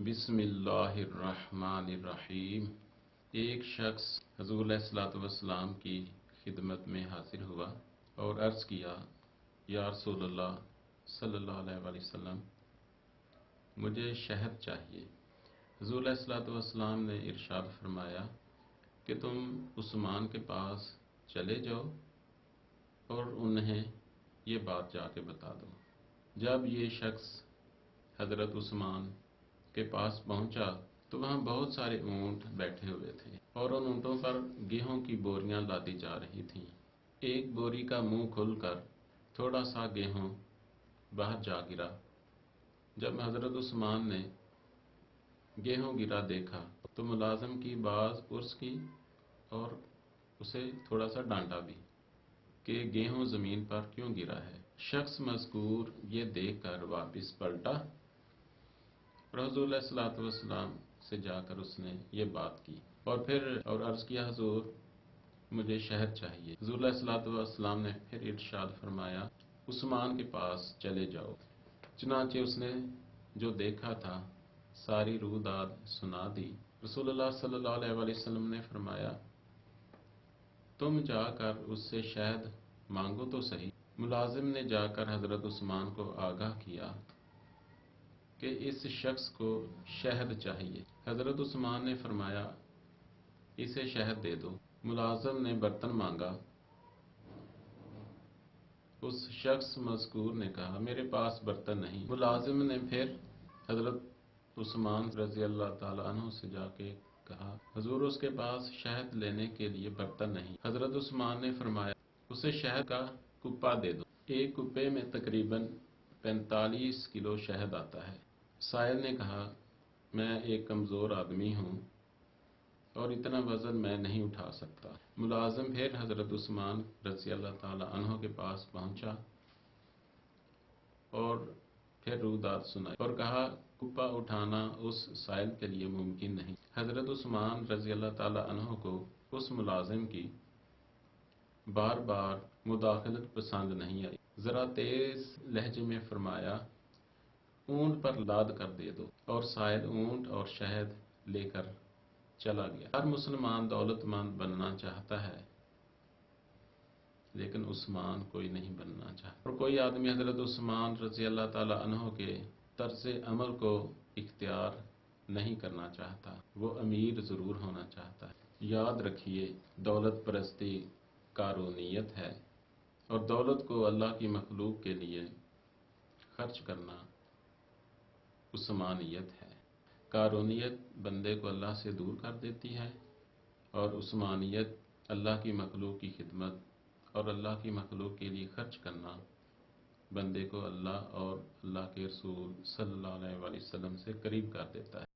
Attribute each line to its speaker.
Speaker 1: بسم اللہ الرحمن الرحیم۔ ایک شخص حضور علیہ الصلوۃ والسلام کی خدمت میں حاضر ہوا اور عرض کیا، یا رسول اللہ صلی اللہ علیہ وآلہ وسلم، مجھے شہد چاہیے۔ حضور علیہ الصلوۃ والسلام نے ارشاد فرمایا کہ تم عثمان کے پاس چلے جاؤ اور انہیں یہ بات جا کے بتا دو۔ جب یہ شخص حضرت عثمان کے پاس پہنچا تو وہاں بہت سارے اونٹ بیٹھے ہوئے تھے اور ان اونٹوں پر گیہوں کی بوریاں لادی جا رہی تھیں۔ ایک بوری کا منہ کھل کر تھوڑا سا گیہوں باہر جا گرا۔ جب حضرت عثمان نے گیہوں گرا دیکھا تو ملازم کی باز پرس کی اور اسے تھوڑا سا ڈانٹا بھی کہ گیہوں زمین پر کیوں گرا ہے۔ شخص مذکور یہ دیکھ کر واپس پلٹا اور حضور علیہ الصلوۃ والسلام سے جا کر اس نے یہ بات کی اور عرض کیا، حضور مجھے شہد چاہیے۔ حضور علیہ الصلوۃ والسلام نے پھر ارشاد فرمایا، عثمان کے پاس چلے جاؤ۔ چنانچہ اس نے جو دیکھا تھا ساری روداد سنا دی۔ رسول اللہ صلی اللہ علیہ وآلہ وسلم نے فرمایا، تم جا کر اس سے شہد مانگو تو صحیح۔ ملازم نے جا کر حضرت عثمان کو آگاہ کیا کہ اس شخص کو شہد چاہیے۔ حضرت عثمان نے فرمایا، اسے شہد دے دو۔ ملازم نے برتن مانگا۔ اس شخص مذکور نے کہا، میرے پاس برتن نہیں۔ ملازم نے پھر حضرت عثمان رضی اللہ تعالیٰ عنہ سے جا کے کہا، حضور اس کے پاس شہد لینے کے لیے برتن نہیں۔ حضرت عثمان نے فرمایا، اسے شہد کا کپا دے دو۔ ایک کپے میں تقریباً 45 کلو شہد آتا ہے۔ سائل نے کہا، میں ایک کمزور آدمی ہوں اور اتنا وزن میں نہیں اٹھا سکتا۔ ملازم پھر حضرت عثمان رضی اللہ تعالیٰ عنہ کے پاس پہنچا اور پھر روداد سنائی اور کہا، کپا اٹھانا اس سائل کے لیے ممکن نہیں۔ حضرت عثمان رضی اللہ تعالیٰ عنہ کو اس ملازم کی بار بار مداخلت پسند نہیں آئی۔ ذرا تیز لہجے میں فرمایا، اونٹ پر لاد کر دے دو، اور سائل اونٹ اور شہد لے کر چلا گیا۔ ہر مسلمان دولت مند بننا چاہتا ہے لیکن عثمان کوئی نہیں بننا چاہتا، اور کوئی آدمی حضرت عثمان رضی اللہ تعالیٰ عنہ کے طرز عمل کو اختیار نہیں کرنا چاہتا، وہ امیر ضرور ہونا چاہتا ہے۔ یاد رکھیے، دولت پرستی قارونیت ہے اور دولت کو اللہ کی مخلوق کے لیے خرچ کرنا عثمانیت ہے۔ قارونیت بندے کو اللہ سے دور کر دیتی ہے اور عثمانیت اللہ کی مخلوق کی خدمت اور اللہ کی مخلوق کے لیے خرچ کرنا بندے کو اللہ اور اللہ کے رسول صلی اللہ علیہ وآلہ وسلم سے قریب کر دیتا ہے۔